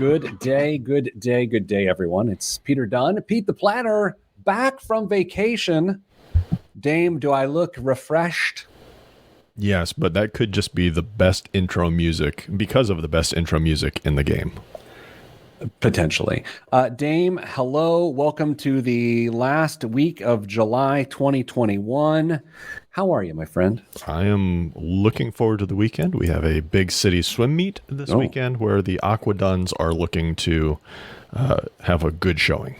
Good day, good day, good day, everyone. It's Peter Dunn, Pete the Planner, back from vacation. Dame, do I look refreshed? Yes, but that could just be the best intro music because of the best intro music in the game. Potentially. Dame, hello. Welcome to the last week of July 2021. How are you, my friend? I am looking forward to the weekend. We have a big city swim meet this weekend where the Aqua Duns are looking to have a good showing.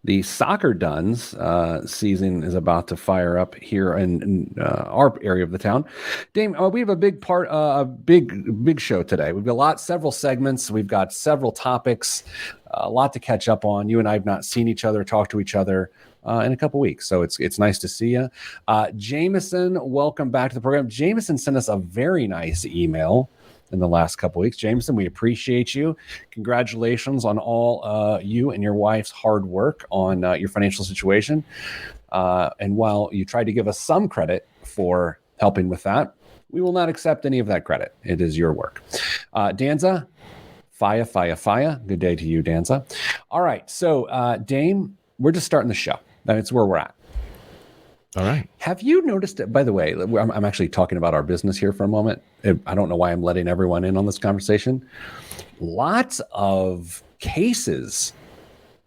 The Soccer Duns season is about to fire up here in our area of the town. Dame, we have a big big show today. We've got several segments. We've got several topics, a lot to catch up on. You and I have not seen each other, talked to each other in a couple weeks, so it's nice to see you. Jameson, welcome back to the program. Jameson sent us a very nice email in the last couple weeks. Jameson, we appreciate you. Congratulations on all you and your wife's hard work on your financial situation. And while you tried to give us some credit for helping with that, we will not accept any of that credit. It is your work. Danza, fire. Good day to you, Danza. All right. So, Dame, we're just starting the show. That's where we're at. All right. Have you noticed it? By the way, I'm actually talking about our business here for a moment. I don't know why I'm letting everyone in on this conversation. Lots of cases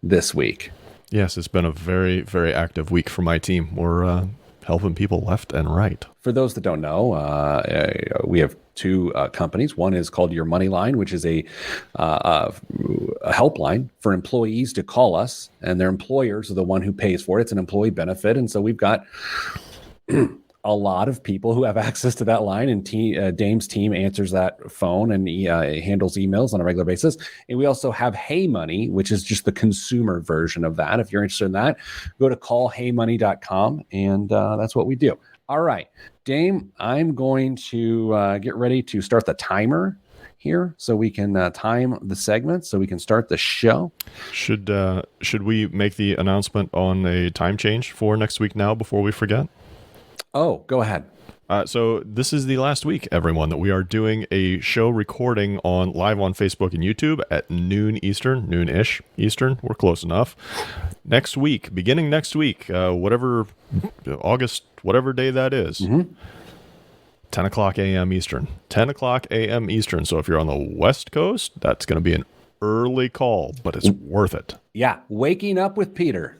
this week. Yes, it's been a very, very active week for my team. We're helping people left and right. For those that don't know, we have two companies. One is called Your Money Line, which is a helpline for employees to call us, and their employers are the one who pays for it. It's an employee benefit. And so we've got a lot of people who have access to that line, and Dame's team answers that phone and handles emails on a regular basis. And we also have Hey Money, which is just the consumer version of that. If you're interested in that, go to callheymoney.com, and that's what we do. All right, Dame, I'm going to get ready to start the timer here so we can time the segment so we can start the show. Should we make the announcement on a time change for next week now before we forget? Oh, go ahead. So this is the last week, everyone, that we are doing a show recording live on Facebook and YouTube at noon Eastern, noon-ish Eastern. We're close enough. Beginning next week, whatever August, whatever day that is, 10 o'clock a.m. Eastern. 10 o'clock a.m. Eastern. So if you're on the West Coast, that's going to be an early call, but it's worth it. Yeah, waking up with Peter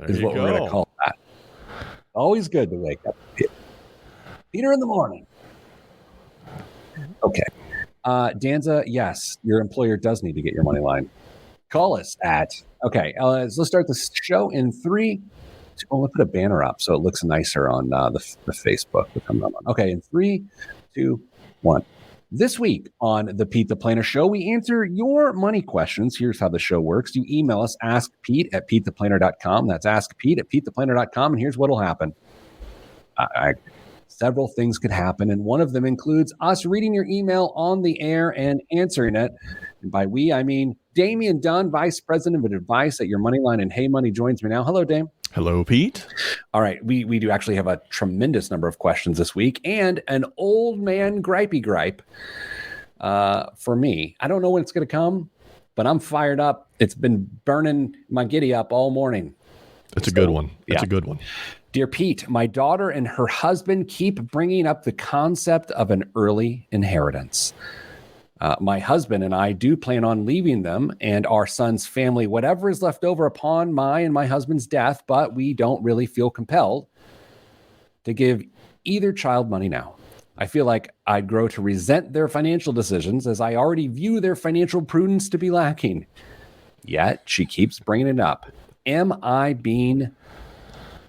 is what we're going to call that. Always good to wake up with Peter in the morning. Okay. Danza, yes, your employer does need to get your money line. Call us at, okay, let's start the show in 3. We'll put a banner up so it looks nicer on the Facebook. Okay, in 3, 2, 1. This week on the Pete the Planner Show, we answer your money questions. Here's how the show works. You email us, askpete@petetheplanner.com. That's askpete@petetheplanner.com. And here's what'll happen. Several things could happen, and one of them includes us reading your email on the air and answering it. And by we, I mean Damian Dunn, Vice President of Advice at Your Money Line and Hey Money, joins me now. Hello, Dame. Hello, Pete. All right, we do actually have a tremendous number of questions this week, and an old man gripey gripe for me. I don't know when it's going to come, but I'm fired up. It's been burning my giddy up all morning. It's a good one. It's a good one. Dear Pete, my daughter and her husband keep bringing up the concept of an early inheritance. My husband and I do plan on leaving them and our son's family whatever is left over upon my and my husband's death, but we don't really feel compelled to give either child money now. I feel like I'd grow to resent their financial decisions as I already view their financial prudence to be lacking. Yet she keeps bringing it up. Am I being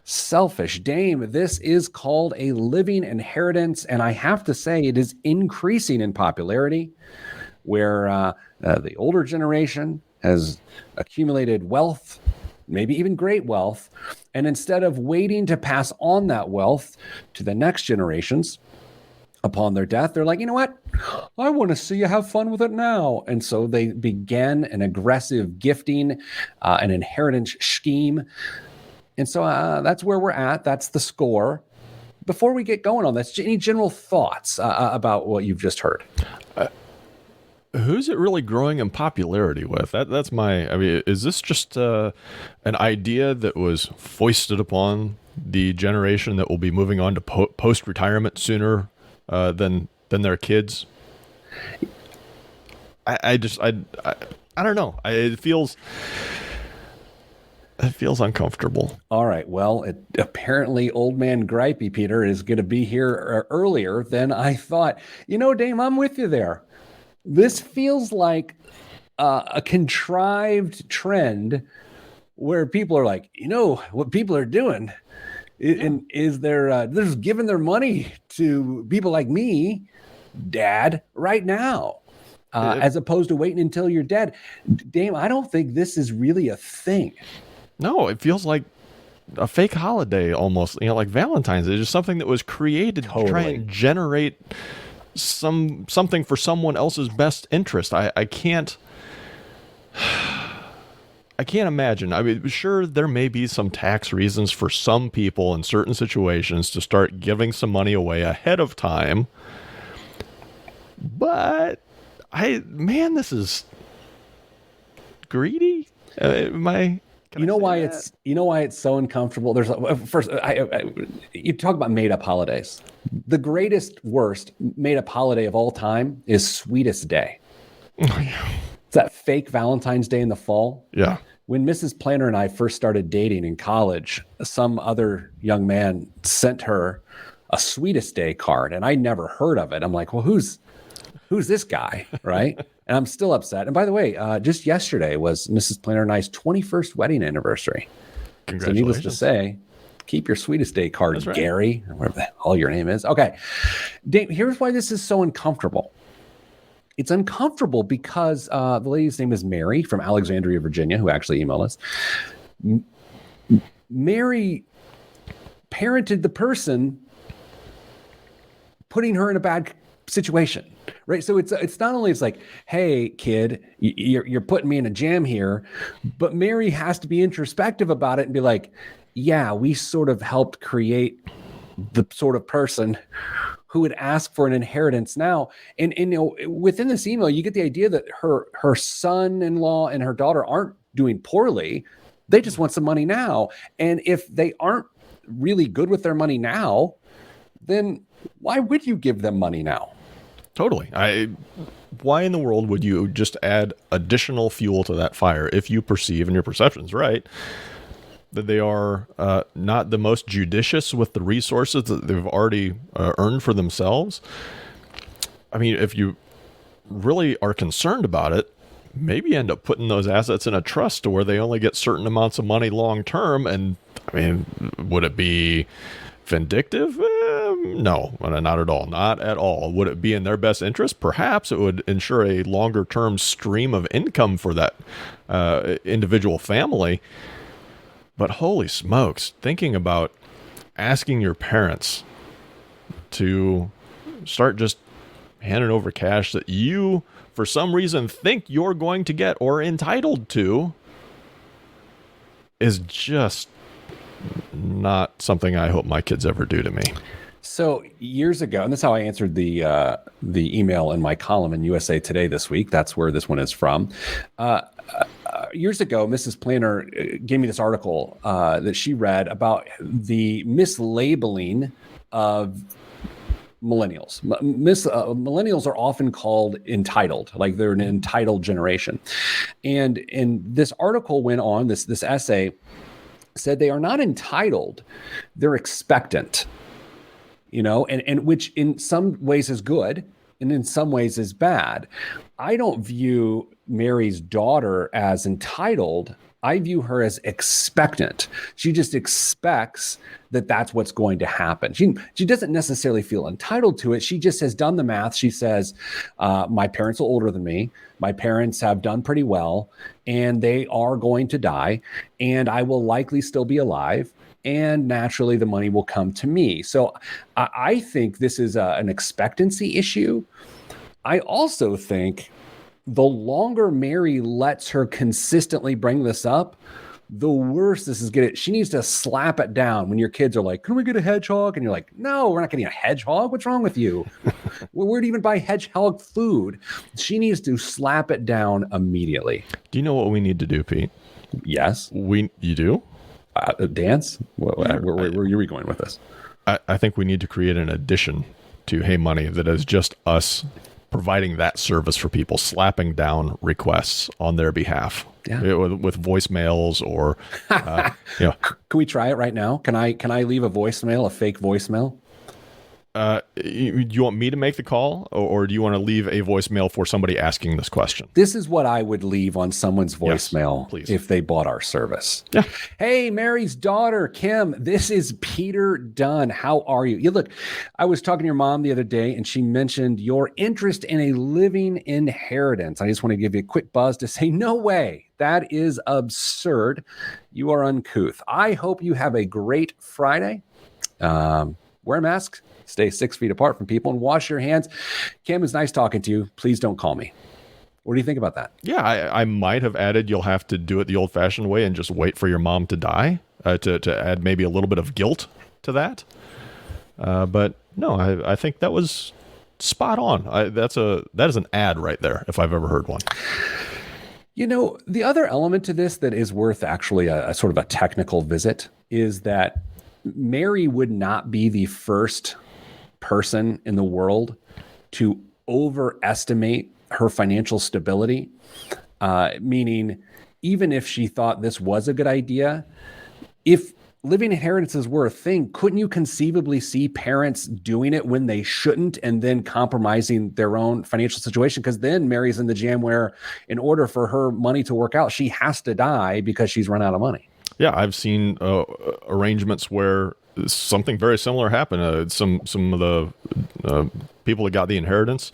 selfish? Dame, this is called a living inheritance, and I have to say it is increasing in popularity, where the older generation has accumulated wealth, maybe even great wealth, and instead of waiting to pass on that wealth to the next generations upon their death, they're like, you know what? I want to see you have fun with it now. And so they began an aggressive gifting, an inheritance scheme. And so that's where we're at. That's the score. Before we get going on this, any general thoughts about what you've just heard? who's it really growing in popularity with? That's my. I mean, is this just an idea that was foisted upon the generation that will be moving on to post-retirement sooner than their kids? I don't know. It feels uncomfortable. All right. Well, apparently old man Gripey Peter is going to be here earlier than I thought. Dame, I'm with you there. This feels like a contrived trend where people are like, what people are doing is they're just giving their money to people like me, Dad, right now. As opposed to waiting until you're dead. Dame, I don't think this is really a thing. No, it feels like a fake holiday almost, like Valentine's Day. It's just something that was created to try and generate something for someone else's best interest. I can't imagine. I mean, sure, there may be some tax reasons for some people in certain situations to start giving some money away ahead of time. But this is greedy. You know why it's so uncomfortable? There's first, you talk about made up holidays. The worst made up holiday of all time is Sweetest Day. Oh, yeah. It's that fake Valentine's Day in the fall. Yeah. When Mrs. Planner and I first started dating in college, some other young man sent her a Sweetest Day card, and I never heard of it. I'm like, well, who's this guy, right? And I'm still upset. And by the way, just yesterday was Mrs. Planner and I's 21st wedding anniversary. So needless to say, keep your Sweetest Day card, right, Gary, or whatever the hell your name is. Okay, Dave, here's why this is so uncomfortable. It's uncomfortable because the lady's name is Mary from Alexandria, Virginia, who actually emailed us. Mary parented the person putting her in a bad situation, right? So it's not only, it's like, hey kid, you're putting me in a jam here, but Mary has to be introspective about it and be like, yeah, we sort of helped create the sort of person who would ask for an inheritance now. And within this email, you get the idea that her son-in-law and her daughter aren't doing poorly. They just want some money now. And if they aren't really good with their money now, then why would you give them money now? Totally. Why in the world would you just add additional fuel to that fire if you perceive, and your perception's right, that they are not the most judicious with the resources that they've already earned for themselves? I mean, if you really are concerned about it, maybe end up putting those assets in a trust to where they only get certain amounts of money long term. And I mean, would it be vindictive? No, not at all. Not at all. Would it be in their best interest? Perhaps it would ensure a longer term stream of income for that individual family. But holy smokes, thinking about asking your parents to start just handing over cash that you, for some reason, think you're going to get or entitled to is just not something I hope my kids ever do to me. So years ago, and this is how I answered the email in my column in USA Today this week. That's where this one is from. Years ago, Mrs. Planner gave me this article that she read about the mislabeling of millennials. Millennials are often called entitled, like they're an entitled generation. And this article went on, this essay said they are not entitled, they're expectant. And which in some ways is good and in some ways is bad. I don't view Mary's daughter as entitled. I view her as expectant. She just expects that that's what's going to happen. She doesn't necessarily feel entitled to it. She just has done the math. She says, my parents are older than me. My parents have done pretty well, and they are going to die, and I will likely still be alive. And naturally, the money will come to me. So I think this is an expectancy issue. I also think the longer Mary lets her consistently bring this up, The worst this is getting, she needs to slap it down when your kids are like, can we get a hedgehog? And you're like, no, we're not getting a hedgehog. What's wrong with you? Where do you even buy hedgehog food? She needs to slap it down immediately. Do you know what we need to do, Pete? Yes. You do? Dance? Where are we going with this? I think we need to create an addition to Hey Money that is just us providing that service for people, slapping down requests on their behalf. Yeah. With voicemails or, Can we try it right now? Can I leave a voicemail, a fake voicemail? You want me to make the call, or do you want to leave a voicemail for somebody asking this question? This is what I would leave on someone's voicemail please. if they bought our service. Yeah. Hey, Mary's daughter, Kim, this is Peter Dunn. How are you? Look, I was talking to your mom the other day, and she mentioned your interest in a living inheritance. I just want to give you a quick buzz to say, no way. That is absurd. You are uncouth. I hope you have a great Friday. Wear a mask. Stay 6 feet apart from people and wash your hands. Kim, it's nice talking to you. Please don't call me. What do you think about that? Yeah, I might have added you'll have to do it the old-fashioned way and just wait for your mom to die to add maybe a little bit of guilt to that. But no, I think that was spot on. That is an ad right there if I've ever heard one. The other element to this that is worth actually a sort of a technical visit is that Mary would not be the first person in the world to overestimate her financial stability, meaning even if she thought this was a good idea, if living inheritances were a thing, couldn't you conceivably see parents doing it when they shouldn't and then compromising their own financial situation? Because then Mary's in the jam where in order for her money to work out, she has to die because she's run out of money. Yeah, I've seen arrangements where something very similar happened. Some of the people that got the inheritance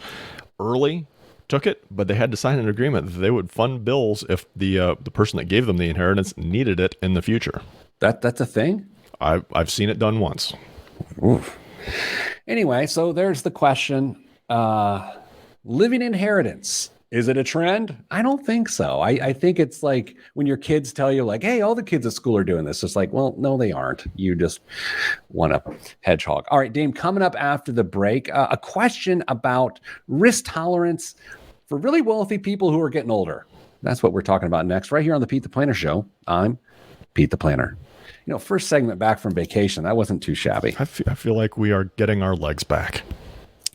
early took it, but they had to sign an agreement that they would fund bills if the person that gave them the inheritance needed it in the future. That's a thing? I've seen it done once. Oof. Anyway, so there's the question. Living inheritance. Is it a trend? I don't think so. I think it's like when your kids tell you like, hey, all the kids at school are doing this. It's like, well, no, they aren't. You just want a hedgehog. All right, Dame, coming up after the break, a question about risk tolerance for really wealthy people who are getting older. That's what we're talking about next, right here on the Pete the Planner Show. I'm Pete the Planner. First segment back from vacation. That wasn't too shabby. I feel like we are getting our legs back.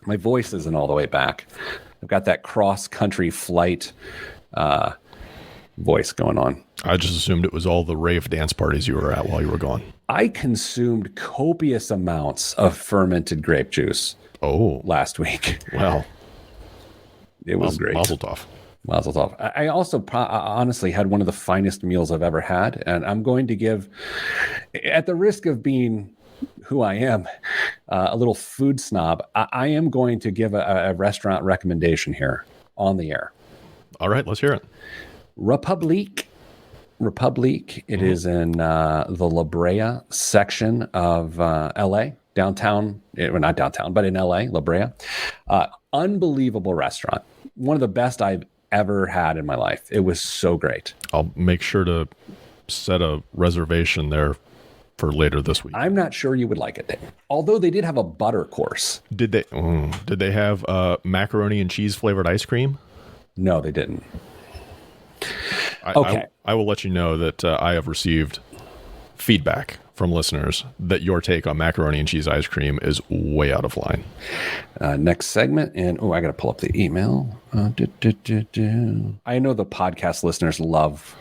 My voice isn't all the way back. I've got that cross-country flight voice going on. I just assumed it was all the rave dance parties you were at while you were gone. I consumed copious amounts of fermented grape juice last week. Wow. It was great. Mazel tov. Mazel tov. I also honestly had one of the finest meals I've ever had. And I'm going to give, at the risk of being who I am, a little food snob, I am going to give a restaurant recommendation here on the air. All right, let's hear it. Republique. It is in the La Brea section of LA, downtown. Well, not downtown, but in LA, La Brea. Unbelievable restaurant. One of the best I've ever had in my life. It was so great. I'll make sure to set a reservation there for later this week. I'm not sure you would like it, Dave. Although they did have a butter course. Did they have macaroni and cheese flavored ice cream? No, they didn't. Okay. I will let you know that I have received feedback from listeners that your take on macaroni and cheese ice cream is way out of line. Next segment. And I got to pull up the email. I know the podcast listeners love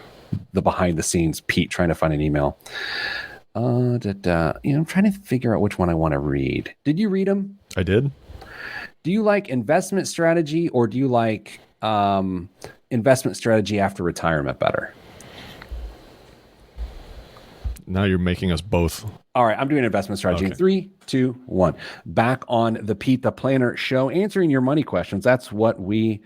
the behind the scenes Pete trying to find an email. I'm trying to figure out which one I want to read. Did you read them? I did. Do you like investment strategy or do you like investment strategy after retirement better? Now you're making us both. All right, I'm doing investment strategy. Okay. 3, 2, 1. Back on the Pete the Planner Show, answering your money questions. That's what we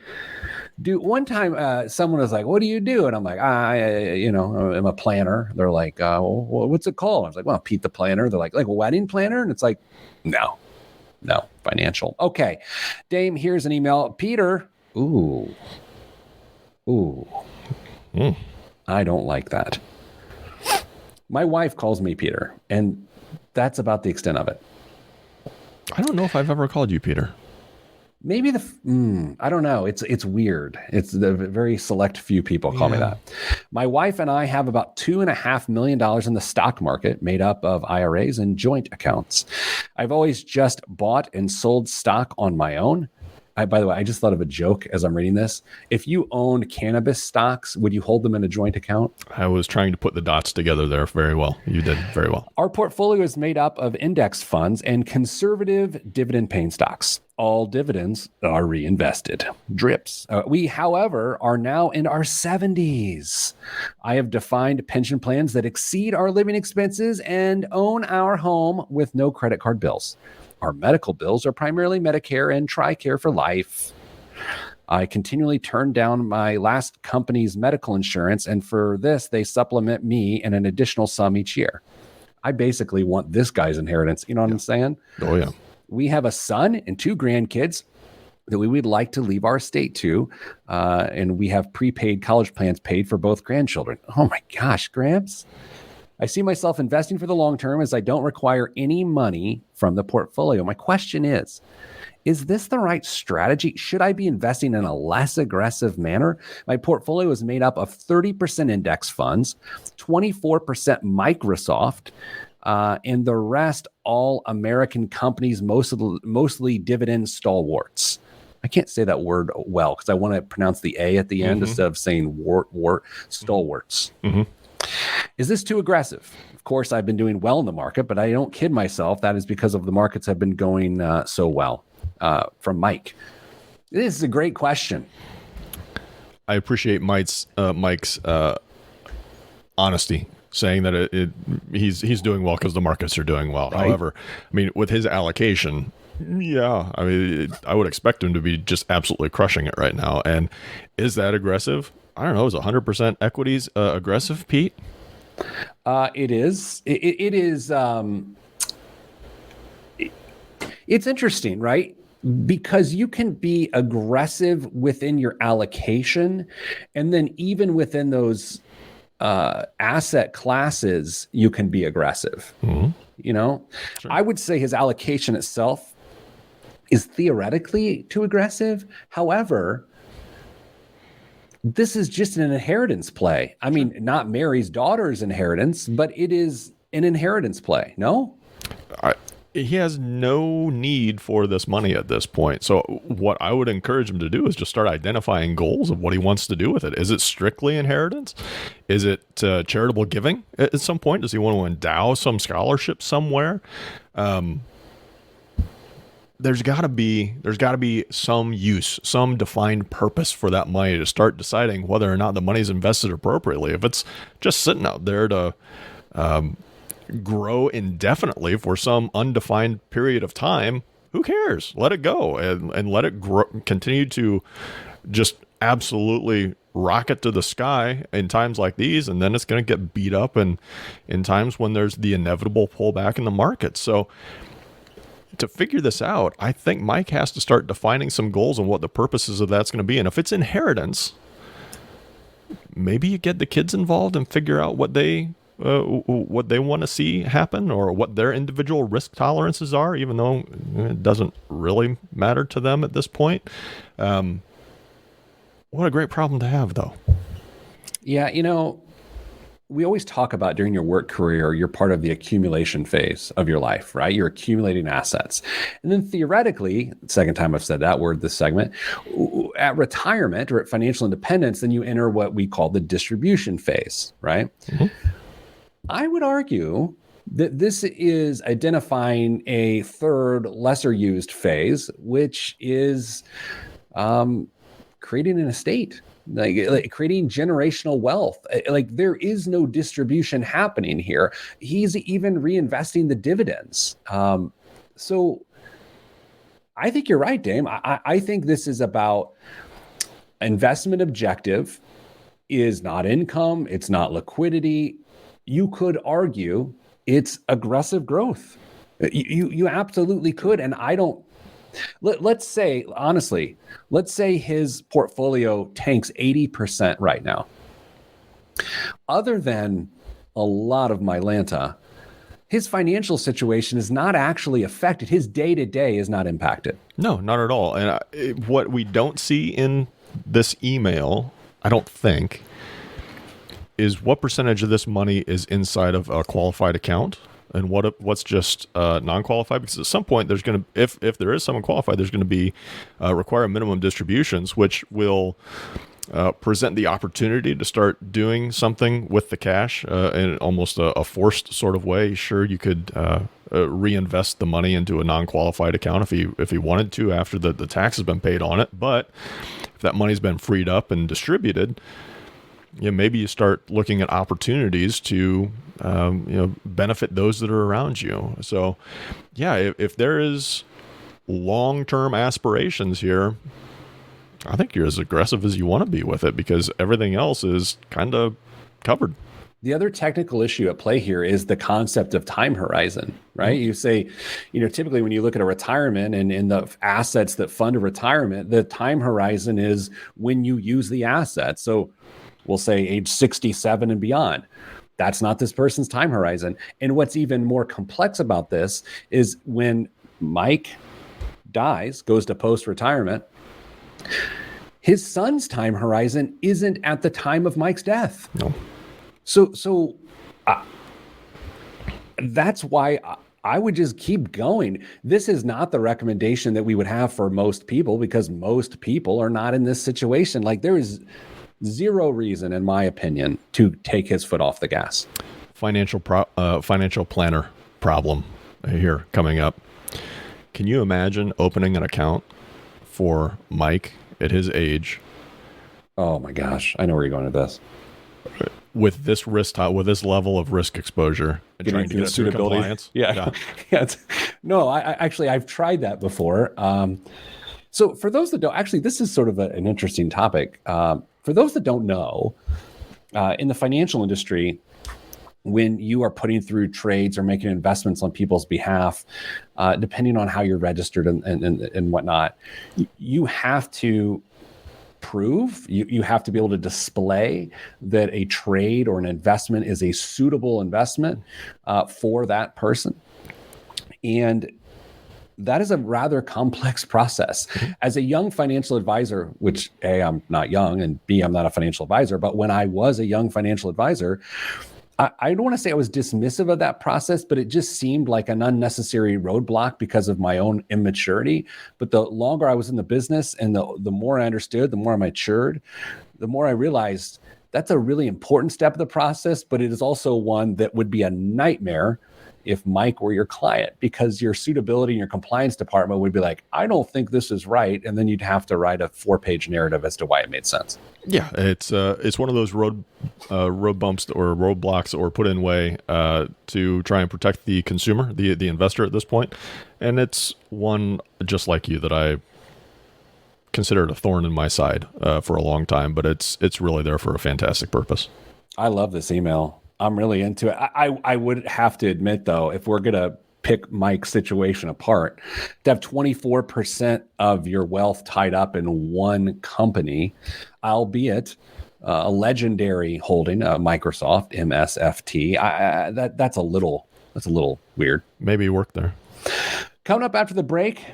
do. One time, someone was like, "What do you do?" And I'm like, I'm a planner. They're like, well, "What's it called?" I was like, "Well, Pete the Planner." They're like a wedding planner, and it's like, no, financial. Okay, Dame, here's an email. Peter, ooh, I don't like that. My wife calls me Peter, and that's about the extent of it. I don't know if I've ever called you Peter. Maybe I don't know. It's weird. It's the very select few people call me that. My wife and I have about $2.5 million in the stock market made up of IRAs and joint accounts. I've always just bought and sold stock on my own. By the way, I just thought of a joke as I'm reading this. If you owned cannabis stocks, would you hold them in a joint account? I was trying to put the dots together there very well. You did very well. Our portfolio is made up of index funds and conservative dividend-paying stocks. All dividends are reinvested. Drips. We, however, are now in our 70s. I have defined pension plans that exceed our living expenses and own our home with no credit card bills. Our medical bills are primarily Medicare and TRICARE for life. I continually turn down my last company's medical insurance, and for this, they supplement me in an additional sum each year. I basically want this guy's inheritance. You know what I'm saying? Oh, yeah. We have a son and 2 grandkids that we would like to leave our estate to, and we have prepaid college plans paid for both grandchildren. Oh my gosh, Gramps. I see myself investing for the long term as I don't require any money from the portfolio. My question is this the right strategy? Should I be investing in a less aggressive manner? My portfolio is made up of 30% index funds, 24% Microsoft, and the rest all American companies, mostly dividend stalwarts. I can't say that word well because I want to pronounce the A at the end instead of saying stalwarts. Mm-hmm. Is this too aggressive? Of course, I've been doing well in the market, but I don't kid myself. That is because of the markets have been going so well. From Mike. This is a great question. I appreciate Mike's honesty, saying that he's doing well because the markets are doing well. Right. However, I mean, with his allocation, yeah, I mean, I would expect him to be just absolutely crushing it right now. And is that aggressive? I don't know. Is 100% equities aggressive, Pete? It is. It is. It's interesting, right? Because you can be aggressive within your allocation, and then even within those asset classes, you can be aggressive. Mm-hmm. You know, sure. I would say his allocation itself is theoretically too aggressive. However, this is just an inheritance play. I mean, not Mary's daughter's inheritance, but it is an inheritance play. No? He has no need for this money at this point. So what I would encourage him to do is just start identifying goals of what he wants to do with it. Is it strictly inheritance? Is it charitable giving at some point? Does he want to endow some scholarship somewhere? There's got to be some use, some defined purpose for that money to start deciding whether or not the money's invested appropriately. If it's just sitting out there to grow indefinitely for some undefined period of time, who cares? Let it go and let it grow, continue to just absolutely rocket to the sky in times like these, and then it's going to get beat up in times when there's the inevitable pullback in the market. So to figure this out, I think Mike has to start defining some goals and what the purposes of that's going to be. And if it's inheritance, maybe you get the kids involved and figure out what they want to see happen or what their individual risk tolerances are, even though it doesn't really matter to them at this point. What a great problem to have, though. Yeah, you know, we always talk about during your work career, you're part of the accumulation phase of your life, right? You're accumulating assets. And then theoretically, second time I've said that word this segment, at retirement or at financial independence, then you enter what we call the distribution phase, right? Mm-hmm. I would argue that this is identifying a third lesser used phase, which is creating an estate. Like creating generational wealth. Like there is no distribution happening here. He's even reinvesting the dividends. So I think you're right, Dame. I think this is about investment objective is not income. It's not liquidity. You could argue it's aggressive growth. You absolutely could. And I don't, let's say, honestly, let's say his portfolio tanks 80% right now. Other than a lot of Mylanta, his financial situation is not actually affected. His day-to-day is not impacted. No, not at all. And what we don't see in this email, I don't think, is what percentage of this money is inside of a qualified account and what's just non-qualified. Because at some point, there's going to, if there is someone qualified, there's going to be require minimum distributions, which will present the opportunity to start doing something with the cash in almost a forced sort of way. Sure, you could reinvest the money into a non-qualified account if he wanted to after the tax has been paid on it. But if that money's been freed up and distributed, maybe you start looking at opportunities to benefit those that are around you. So, yeah, if there is long-term aspirations here, I think you're as aggressive as you want to be with it because everything else is kind of covered. The other technical issue at play here is the concept of time horizon, right? Mm-hmm. You say, typically when you look at a retirement and in the assets that fund a retirement, the time horizon is when you use the asset. So we'll say age 67 and beyond. That's not this person's time horizon. And what's even more complex about this is when Mike dies, goes to post-retirement, his son's time horizon isn't at the time of Mike's death. No. So that's why I would just keep going. This is not the recommendation that we would have for most people because most people are not in this situation. Like there is zero reason, in my opinion, to take his foot off the gas. Financial planner problem here coming up. Can you imagine opening an account for Mike at his age? Oh my gosh, I know where you're going with this. With this with this level of risk exposure, and trying to get suitability. Compliance. Yeah. No, I've tried that before. So for those that don't, actually, this is sort of an interesting topic. For those that don't know, in the financial industry, when you are putting through trades or making investments on people's behalf, depending on how you're registered and whatnot, you have to prove, you have to be able to display that a trade or an investment is a suitable investment for that person. And that is a rather complex process. As a young financial advisor, which A, I'm not young, and B, I'm not a financial advisor, but when I was a young financial advisor, I don't want to say I was dismissive of that process, but it just seemed like an unnecessary roadblock because of my own immaturity. But the longer I was in the business and the more I understood, the more I matured, the more I realized that's a really important step of the process, but it is also one that would be a nightmare if Mike were your client, because your suitability and your compliance department would be like, I don't think this is right. And then you'd have to write a 4-page narrative as to why it made sense. Yeah, it's one of those road bumps or roadblocks or put in way to try and protect the consumer, the investor at this point. And it's one, just like you, that I considered a thorn in my side for a long time, but it's really there for a fantastic purpose. I love this email. I'm really into it. I would have to admit, though, if we're going to pick Mike's situation apart, to have 24% of your wealth tied up in one company, albeit a legendary holding, Microsoft, MSFT, that's a little weird. Maybe you work there. Coming up after the break,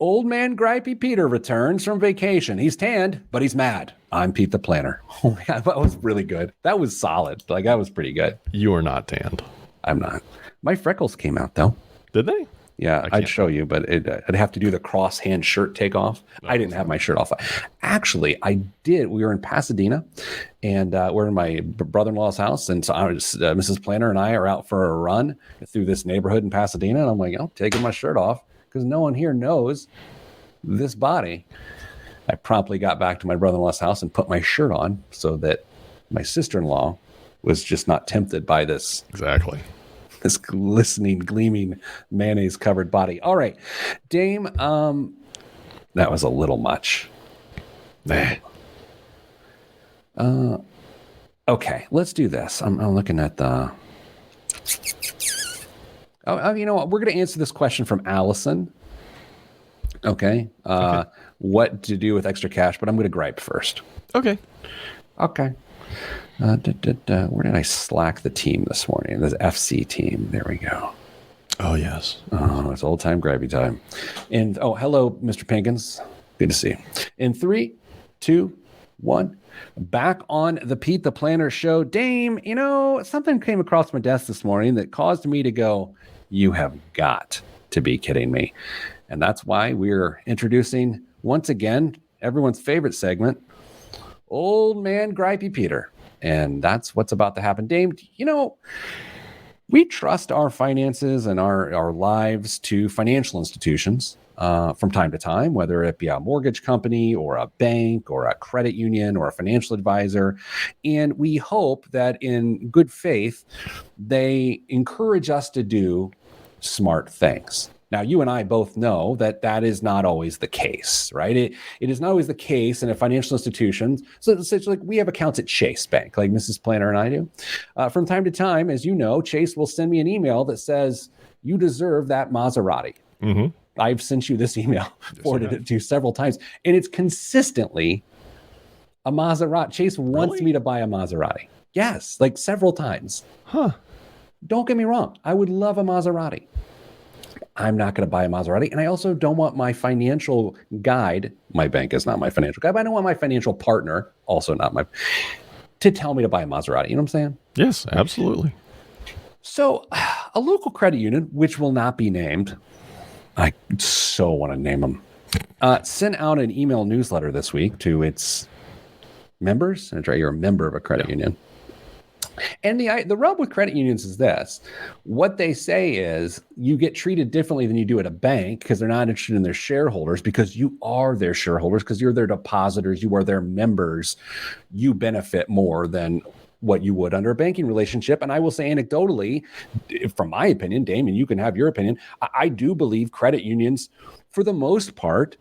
Old Man Gripey Peter returns from vacation. He's tanned, but he's mad. I'm Pete the Planner. Oh my God, that was really good. That was solid. Like, that was pretty good. You are not tanned. I'm not. My freckles came out, though. Did they? Yeah, I'd show you, but I'd have to do the cross-hand shirt takeoff. I didn't have my shirt off. Actually, I did. We were in Pasadena, and we're in my brother-in-law's house, and so Mrs. Planner and I are out for a run through this neighborhood in Pasadena, and I'm like, I'm taking my shirt off because no one here knows this body. I promptly got back to my brother-in-law's house and put my shirt on so that my sister-in-law was just not tempted by this. Exactly. This glistening, gleaming, mayonnaise-covered body. All right, Dame, that was a little much. Okay, let's do this. I'm looking at the... Oh, you know what? We're going to answer this question from Allison. Okay. What to do with extra cash, but I'm going to gripe first. Okay. Where did I slack the team this morning? The FC team. There we go. Oh, yes. Oh, it's old time gravy time. And hello, Mr. Pinkins. Good to see you. In 3, 2, 1. Back on the Pete the Planner show. Dame, something came across my desk this morning that caused me to go, you have got to be kidding me. And that's why we're introducing, once again, everyone's favorite segment, Old Man Gripey Peter. And that's what's about to happen. Dame, we trust our finances and our lives to financial institutions from time to time, whether it be a mortgage company or a bank or a credit union or a financial advisor. And we hope that in good faith, they encourage us to do smart things. Now, you and I both know that that is not always the case, right? It is not always the case in a financial institution. So it's like we have accounts at Chase Bank, like Mrs. Planner and I do. From time to time, as you know, Chase will send me an email that says, you deserve that Maserati. Mm-hmm. I've sent you this email, forwarded it to you several times, and it's consistently a Maserati. Chase wants me to buy a Maserati. Yes, like several times. Huh. Don't get me wrong. I would love a Maserati. I'm not going to buy a Maserati. And I also don't want my financial guide, my bank is not my financial guide, but I don't want my financial partner, also not to tell me to buy a Maserati. You know what I'm saying? Yes, absolutely. So a local credit union, which will not be named, I so want to name them, sent out an email newsletter this week to its members. That's right, you're a member of a credit union. And the rub with credit unions is this. What they say is you get treated differently than you do at a bank because they're not interested in their shareholders, because you are their shareholders, because you're their depositors, you are their members. You benefit more than what you would under a banking relationship. And I will say anecdotally, from my opinion, Damon, you can have your opinion, I do believe credit unions, for the most part,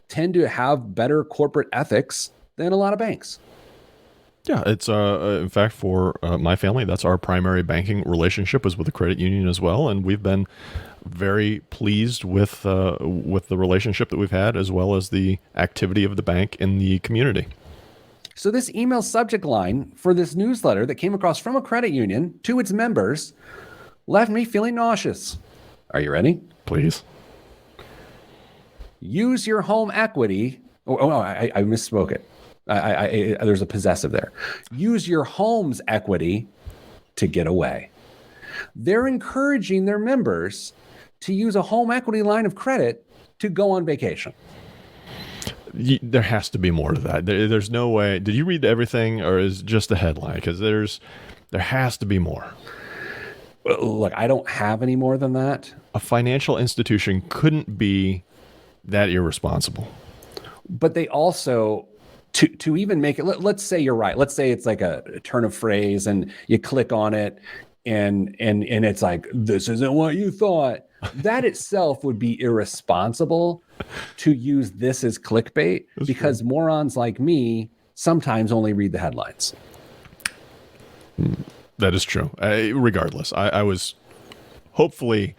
tend to have better corporate ethics than a lot of banks. Yeah, it's in fact for my family, that's our primary banking relationship is with the credit union as well, and we've been very pleased with the relationship that we've had, as well as the activity of the bank in the community. So this email subject line for this newsletter that came across from a credit union to its members left me feeling nauseous. Are you ready? Please. Use your home equity. I misspoke it. There's a possessive there. Use your home's equity to get away. They're encouraging their members to use a home equity line of credit to go on vacation. There has to be more to that. There's no way. Did you read everything, or is it just the headline? Because there has to be more. Look, I don't have any more than that. A financial institution couldn't be that irresponsible. But they also... To even make it, let's say you're right. Let's say it's like a turn of phrase and you click on it and it's like, this isn't what you thought. That itself would be irresponsible to use this as clickbait. That's because true. Morons like me sometimes only read the headlines. That is true. Regardless, I was hopefully,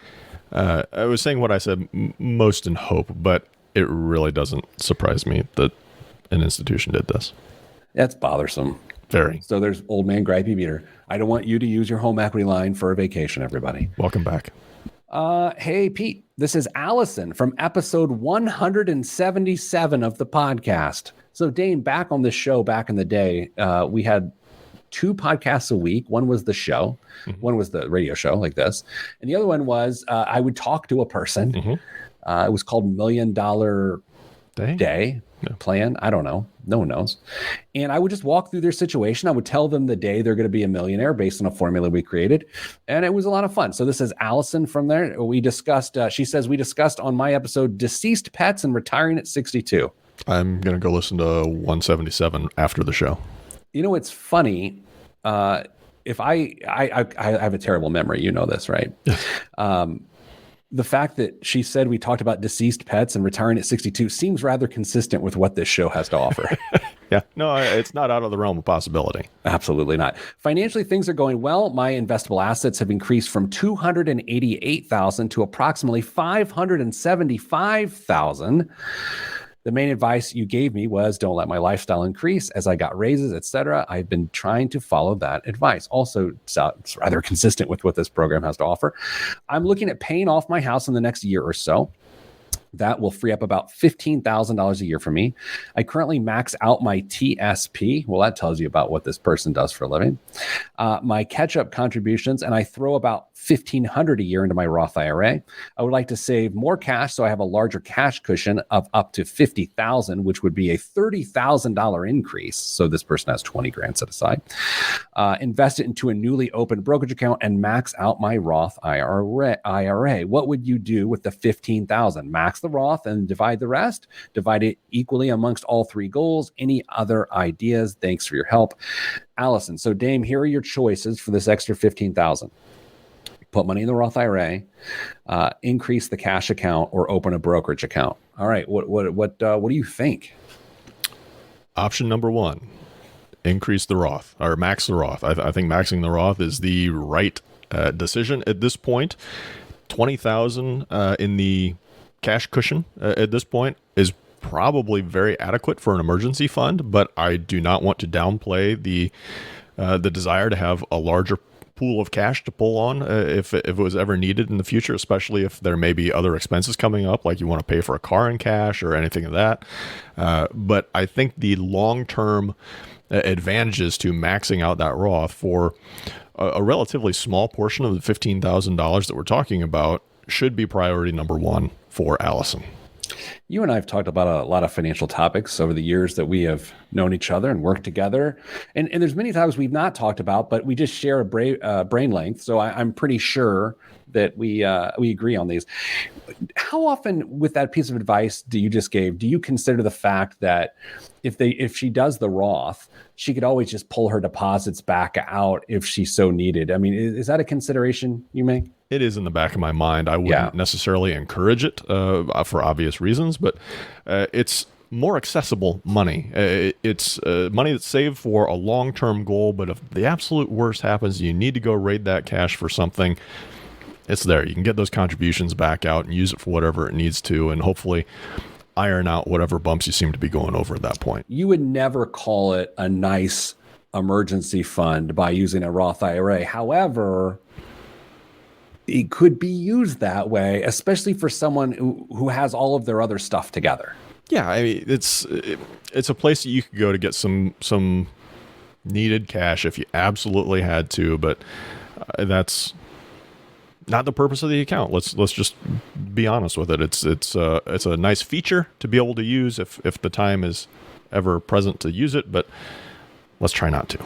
I was saying what I said most in hope, but it really doesn't surprise me that an institution did this. That's bothersome. Very. So there's Old Man Gripey Peter. I don't want you to use your home equity line for a vacation, everybody. Welcome back. Hey, Pete, this is Allison from episode 177 of the podcast. So Dane, back on this show back in the day, we had 2 podcasts a week. One was the show. Mm-hmm. One was the radio show like this. And the other one was I would talk to a person. Mm-hmm. It was called $1 Million Day. No. Plan. I don't know. No one knows. And I would just walk through their situation. I would tell them the day they're going to be a millionaire based on a formula we created. And it was a lot of fun. So this is Allison from there. We discussed, she says, we discussed on my episode, deceased pets and retiring at 62. I'm going to go listen to 177 after the show. You know, it's funny. If I have a terrible memory, you know this, right? The fact that she said we talked about deceased pets and retiring at 62 seems rather consistent with what this show has to offer. Yeah, no, it's not out of the realm of possibility. Absolutely not. Financially, things are going well. My investable assets have increased from $288,000 to approximately $575,000. The main advice you gave me was don't let my lifestyle increase as I got raises, etc. I've been trying to follow that advice. Also, it's rather consistent with what this program has to offer. I'm looking at paying off my house in the next year or so. That will free up about $15,000 a year for me. I currently max out my TSP. Well, that tells you about what this person does for a living. My catch-up contributions, and I throw about $1,500 a year into my Roth IRA. I would like to save more cash, so I have a larger cash cushion of up to $50,000, which would be a $30,000 increase. So this person has 20 grand set aside. Invest it into a newly opened brokerage account and max out my Roth IRA. What would you do with the $15,000? Max the Roth and divide the rest. Divide it equally amongst all three goals. Any other ideas? Thanks for your help, Allison. So, Dame, here are your choices for this extra $15,000. Put money in the Roth IRA, increase the cash account, or open a brokerage account. All right, what do you think? Option number one, increase the Roth or max the Roth. I think maxing the Roth is the right decision at this point. $20,000 in the cash cushion at this point is probably very adequate for an emergency fund, but I do not want to downplay the desire to have a larger pool of cash to pull on if it was ever needed in the future, especially if there may be other expenses coming up, like you want to pay for a car in cash or anything of that. But I think the long-term advantages to maxing out that Roth for a relatively small portion of the $15,000 that we're talking about should be priority number one for Allison. You and I have talked about a lot of financial topics over the years that we have known each other and worked together. And there's many times we've not talked about, but we just share a brain length. So I'm pretty sure that we agree on these. How often with that piece of advice you just gave, do you consider the fact that if she does the Roth, she could always just pull her deposits back out if she so needed? I mean, is that a consideration you make? It is in the back of my mind. I wouldn't necessarily encourage it for obvious reasons, but it's more accessible money. It's money that's saved for a long-term goal, but if the absolute worst happens, you need to go raid that cash for something, it's there. You can get those contributions back out and use it for whatever it needs to, and hopefully iron out whatever bumps you seem to be going over at that point. You would never call it a nice emergency fund by using a Roth IRA. However, it could be used that way, especially for someone who has all of their other stuff together. Yeah, I mean, it's a place that you could go to get some needed cash if you absolutely had to, but that's not the purpose of the account. Let's just be honest with it. It's a nice feature to be able to use if the time is ever present to use it, but let's try not to.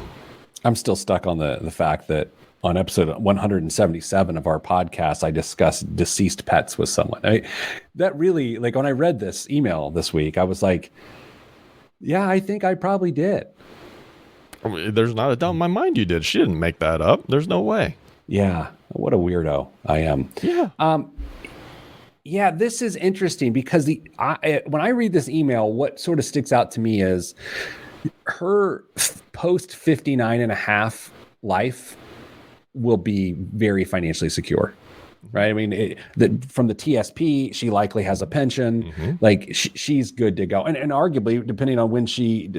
I'm still stuck on the fact that on episode 177 of our podcast, I discussed deceased pets with someone. That really, like, when I read this email this week, I was like, yeah, I think I probably did. I mean, there's not a doubt in my mind you did. She didn't make that up. There's no way. Yeah. What a weirdo I am. Yeah. Yeah, this is interesting because when I read this email, what sort of sticks out to me is her post 59 and a half life will be very financially secure, right? I mean, from the TSP, she likely has a pension. Mm-hmm. Like she's good to go. And arguably, depending on when she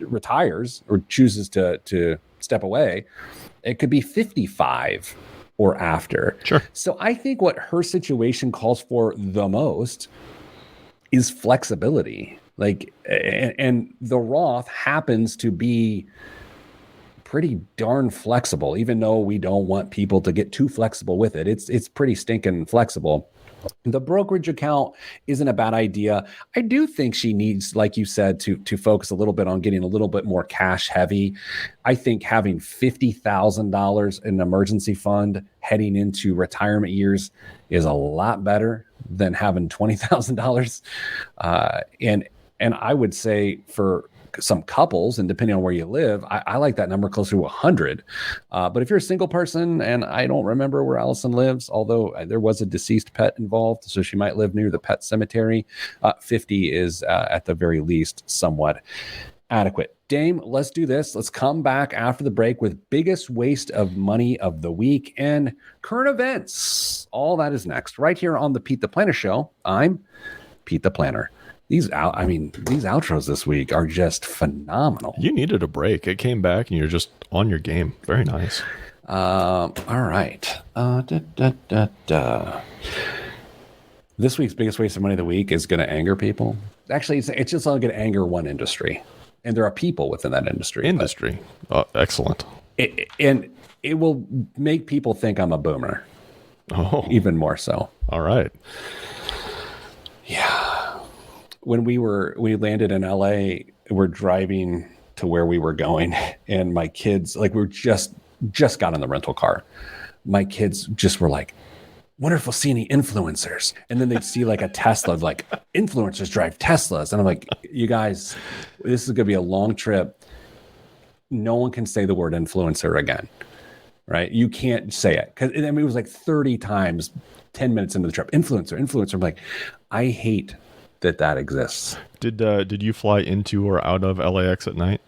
retires or chooses to step away, it could be 55 or after. Sure. So I think what her situation calls for the most is flexibility. Like, and the Roth happens to be pretty darn flexible, even though we don't want people to get too flexible with it. It's pretty stinking flexible. The brokerage account isn't a bad idea. I do think she needs, like you said, to focus a little bit on getting a little bit more cash heavy. I think having $50,000 in an emergency fund heading into retirement years is a lot better than having $20,000. And I would say for some couples, and depending on where you live, I like that number closer to 100. But if you're a single person, and I don't remember where Allison lives, although there was a deceased pet involved, so she might live near the pet cemetery, 50 is at the very least somewhat adequate. Dame, let's do this. Let's come back after the break with biggest waste of money of the week and current events. All that is next, right here on the Pete the Planner Show. I'm Pete the Planner. these outros this week are just phenomenal. You needed a break. It came back and you're just on your game. Very nice. All right. This week's biggest waste of money of the week is going to anger people. Actually, it's just only going to anger one industry, and there are people within that industry. Excellent. And it will make people think I'm a boomer. Oh, even more so. All right. Yeah. When we landed in LA, we're driving to where we were going, and my kids, like, we just got in the rental car. My kids just were like, wonder if we'll see any influencers. And then they'd see like a Tesla, like, influencers drive Teslas. And I'm like, you guys, this is going to be a long trip. No one can say the word influencer again, right? You can't say it. Because I mean, it was like 30 times, 10 minutes into the trip. Influencer. I'm like, I hate that exists. Did you fly into or out of LAX at night?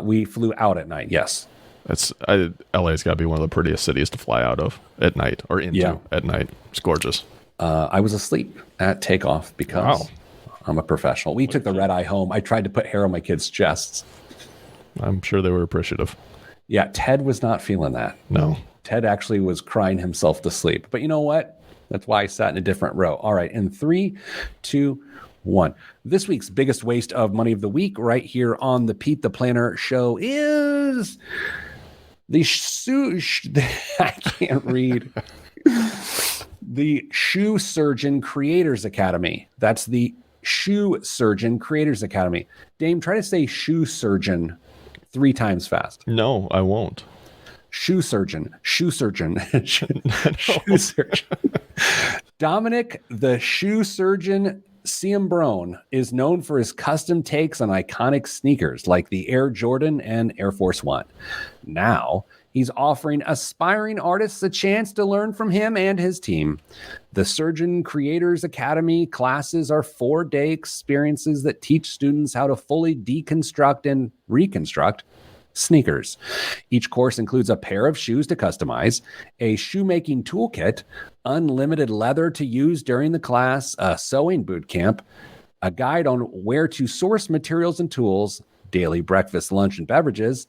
We flew out at night, yes. LA's got to be one of the prettiest cities to fly out of at night or into at night. It's gorgeous. I was asleep at takeoff because I'm a professional. We took the red eye home. I tried to put hair on my kids' chests. I'm sure they were appreciative. Yeah, Ted was not feeling that. No. Ted actually was crying himself to sleep. But you know what? That's why I sat in a different row. All right, in 3, 2, 1. This week's biggest waste of money of the week right here on the Pete the Planner show is the I can't read. The Shoe Surgeon Creators Academy. That's the Shoe Surgeon Creators Academy. Dame, try to say shoe surgeon 3 times fast. No, I won't. Shoe surgeon. Shoe surgeon. Dominic, the shoe surgeon Ciambrone, is known for his custom takes on iconic sneakers like the Air Jordan and Air Force One. Now, he's offering aspiring artists a chance to learn from him and his team. The Surgeon Creators Academy classes are 4-day experiences that teach students how to fully deconstruct and reconstruct sneakers. Each course includes a pair of shoes to customize, a shoemaking toolkit, unlimited leather to use during the class, a sewing boot camp, a guide on where to source materials and tools, daily breakfast, lunch, and beverages,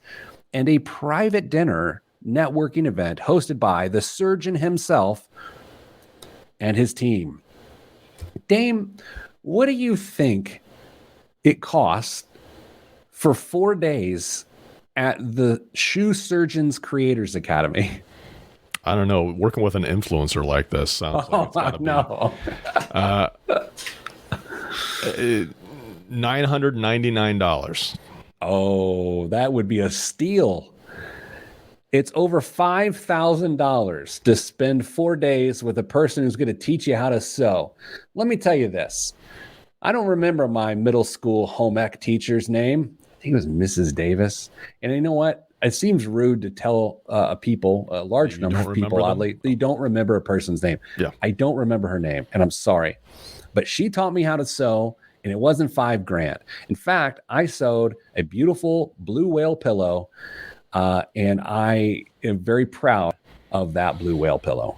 and a private dinner networking event hosted by the surgeon himself and his team. Dame, what do you think it costs for 4 days at the Shoe Surgeons Creators Academy? I don't know. Working with an influencer like this sounds like it's gotta be $999. Oh, that would be a steal. It's over $5,000 to spend 4 days with a person who's going to teach you how to sew. Let me tell you this. I don't remember my middle school home ec teacher's name. I think it was Mrs. Davis. And you know what? It seems rude to tell a large number of people, oddly, that you don't remember a person's name. Yeah. I don't remember her name, and I'm sorry. But she taught me how to sew, and it wasn't $5,000. In fact, I sewed a beautiful blue whale pillow, and I am very proud of that blue whale pillow.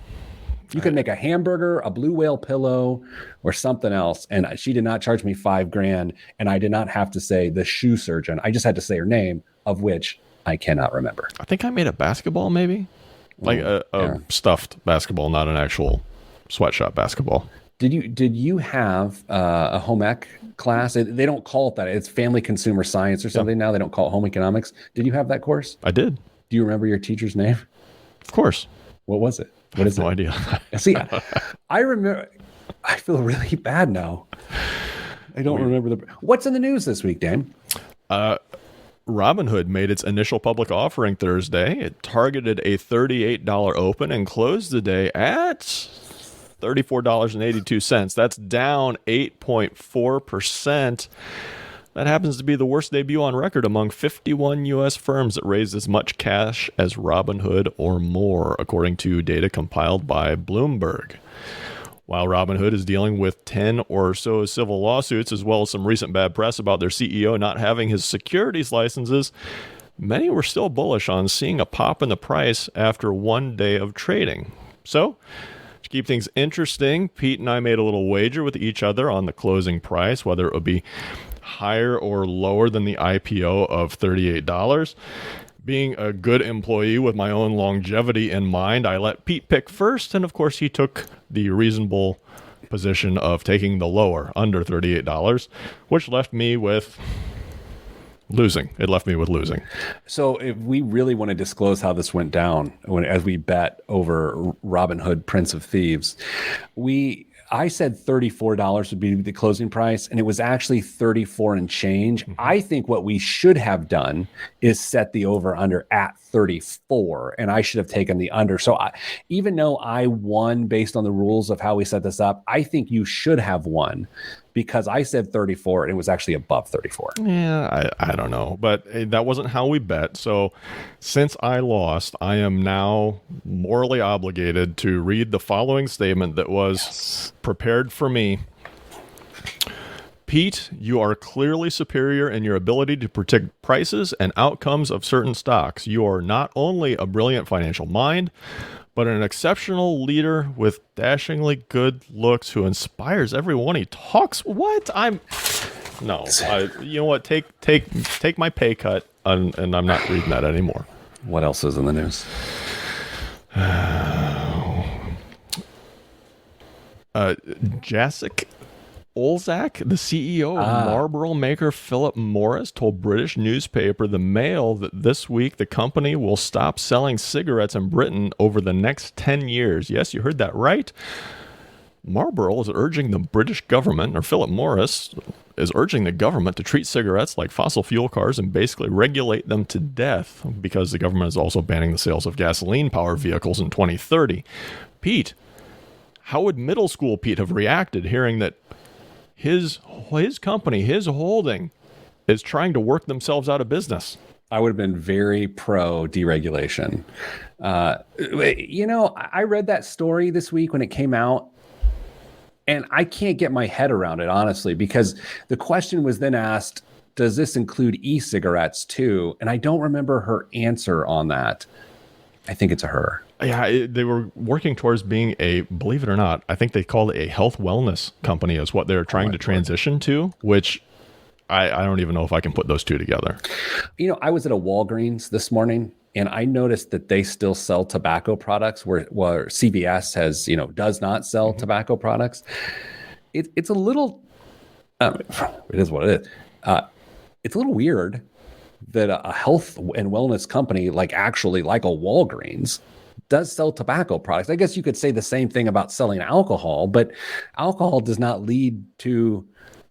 You could make a hamburger, a blue whale pillow, or something else. And she did not charge me $5,000, and I did not have to say the shoe surgeon. I just had to say her name, of which I cannot remember. I think I made a basketball, maybe like a stuffed basketball, not an actual sweatshop basketball. Did you have a home ec class? They don't call it that. It's family consumer science or something now. They don't call it home economics. Did you have that course? I did. Do you remember your teacher's name? Of course. What was it? What is it? No idea. See, I remember. I feel really bad now. I don't remember what's in the news this week, Dan? Robinhood made its initial public offering Thursday. It targeted a $38 open and closed the day at $34.82. That's down 8.4%. That happens to be the worst debut on record among 51 U.S. firms that raised as much cash as Robinhood or more, according to data compiled by Bloomberg. While Robinhood is dealing with 10 or so civil lawsuits, as well as some recent bad press about their CEO not having his securities licenses, many were still bullish on seeing a pop in the price after 1 day of trading. So, To keep things interesting, Pete and I made a little wager with each other on the closing price, whether it would be higher or lower than the IPO of $38. Being a good employee with my own longevity in mind, I let Pete pick first, and of course he took the reasonable position of taking the lower, under $38, which left me with losing. It left me with losing. So if we really want to disclose how this went down as we bet over Robin Hood, Prince of Thieves, I said $34 would be the closing price, and it was actually 34 and change. I think what we should have done is set the over under at 34, and I should have taken the under. So even though I won based on the rules of how we set this up, I think you should have won because I said 34 and it was actually above 34. Yeah, I don't know, but that wasn't how we bet. So since I lost, I am now morally obligated to read the following statement that was prepared for me. Pete, you are clearly superior in your ability to predict prices and outcomes of certain stocks. You are not only a brilliant financial mind, but an exceptional leader with dashingly good looks who inspires everyone he talks. What? You know what? Take my pay cut, and I'm not reading that anymore. What else is in the news? Jacek Olczak, the CEO of Marlboro maker Philip Morris, told British newspaper The Mail that this week the company will stop selling cigarettes in Britain over the next 10 years. Yes, you heard that right. Marlboro is urging the British government, or Philip Morris is urging the government to treat cigarettes like fossil fuel cars and basically regulate them to death because the government is also banning the sales of gasoline-powered vehicles in 2030. Pete, how would middle school Pete have reacted hearing that his company, his holding, is trying to work themselves out of business? I would have been very pro deregulation. I read that story this week when it came out, and I can't get my head around it, honestly, because the question was then asked, does this include e-cigarettes too? And I don't remember her answer on that. I think it's a her. Yeah, they were working towards being believe it or not, I think they called it a health wellness company is what they're trying to transition to, which I don't even know if I can put those two together. I was at a Walgreens this morning, and I noticed that they still sell tobacco products where CVS does not sell tobacco products. It's a little, it is what it is. It's a little weird that a health and wellness company like a Walgreens does sell tobacco products. I guess you could say the same thing about selling alcohol, but alcohol does not lead to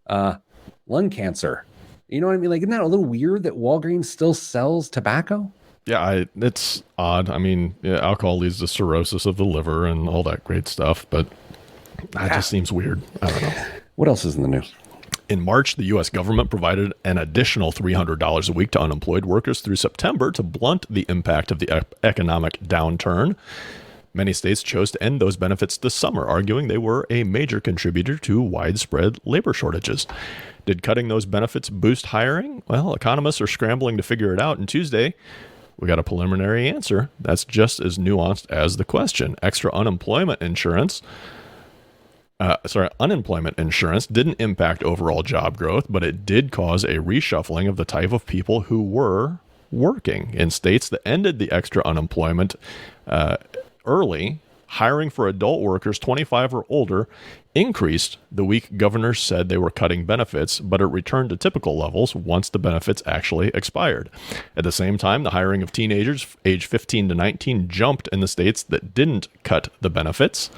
lung cancer. You know what I mean? Like, isn't that a little weird that Walgreens still sells tobacco? Yeah, it's odd. I mean, alcohol leads to cirrhosis of the liver and all that great stuff, but that just seems weird. I don't know. What else is in the news? In March, the U.S. government provided an additional $300 a week to unemployed workers through September to blunt the impact of the economic downturn. Many states chose to end those benefits this summer, arguing they were a major contributor to widespread labor shortages. Did cutting those benefits boost hiring? Well, economists are scrambling to figure it out, and Tuesday, we got a preliminary answer that's just as nuanced as the question. Unemployment insurance didn't impact overall job growth, but it did cause a reshuffling of the type of people who were working. In states that ended the extra unemployment early, hiring for adult workers 25 or older increased the week governors said they were cutting benefits, but it returned to typical levels once the benefits actually expired. At the same time, the hiring of teenagers age 15 to 19 jumped in the states that didn't cut the benefits.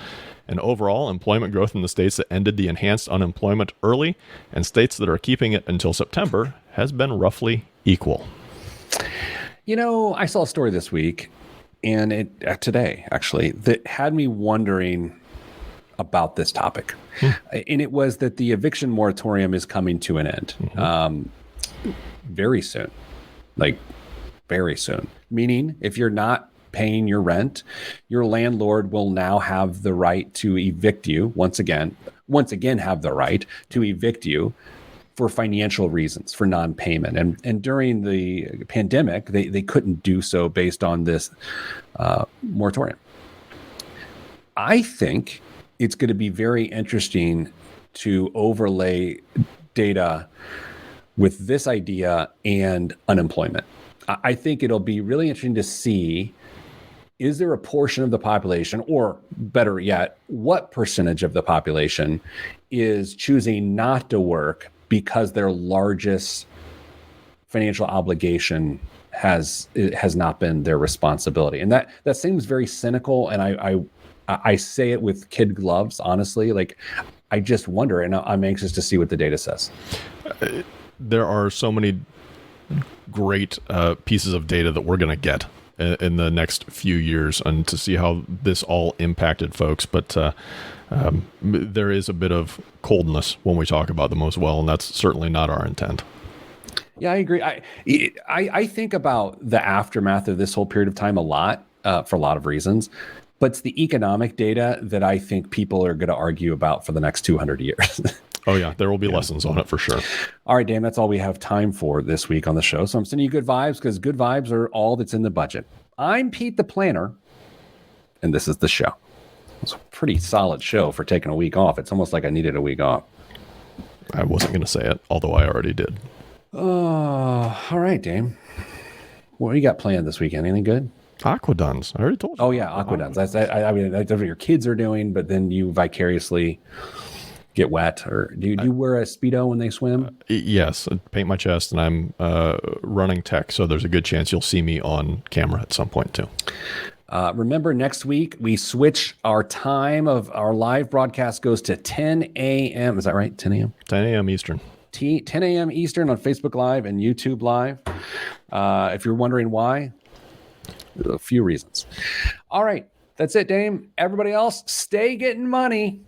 And overall, employment growth in the states that ended the enhanced unemployment early and states that are keeping it until September has been roughly equal. I saw a story this week, and today, actually, that had me wondering about this topic. And it was that the eviction moratorium is coming to an end very soon. Like, very soon. Meaning, if you're not paying your rent, your landlord will now have the right to evict you once again have the right to evict you for financial reasons, for non-payment. And during the pandemic, they couldn't do so based on this moratorium. I think it's going to be very interesting to overlay data with this idea and unemployment. I think it'll be really interesting to see, is there a portion of the population, or better yet, what percentage of the population is choosing not to work because their largest financial obligation has not been their responsibility? And that seems very cynical, and I say it with kid gloves, honestly. Like, I just wonder, and I'm anxious to see what the data says. There are so many great pieces of data that we're going to get in the next few years, and to see how this all impacted folks. But there is a bit of coldness when we talk about them as well, and that's certainly not our intent. Yeah, I agree. I think about the aftermath of this whole period of time a lot, for a lot of reasons. But it's the economic data that I think people are going to argue about for the next 200 years. Oh, yeah. There will be lessons on it for sure. All right, Dan, that's all we have time for this week on the show. So I'm sending you good vibes, because good vibes are all that's in the budget. I'm Pete the Planner, and this is the show. It's a pretty solid show for taking a week off. It's almost like I needed a week off. I wasn't going to say it, although I already did. Oh, all right, Dame. What do you got planned this weekend? Anything good? Aquaduns. I already told you. Oh, yeah, Aquaduns. I mean, that's what your kids are doing, but then you vicariously get wet. Or do you wear a Speedo when they swim? Yes. I paint my chest, and I'm running tech, so there's a good chance you'll see me on camera at some point, too. Remember, next week, we switch our time of our live broadcast goes to 10 a.m. Is that right? 10 a.m.? 10 a.m. Eastern. 10 a.m. Eastern on Facebook Live and YouTube Live. If you're wondering why, a few reasons. All right. That's it, Dame. Everybody else, stay getting money.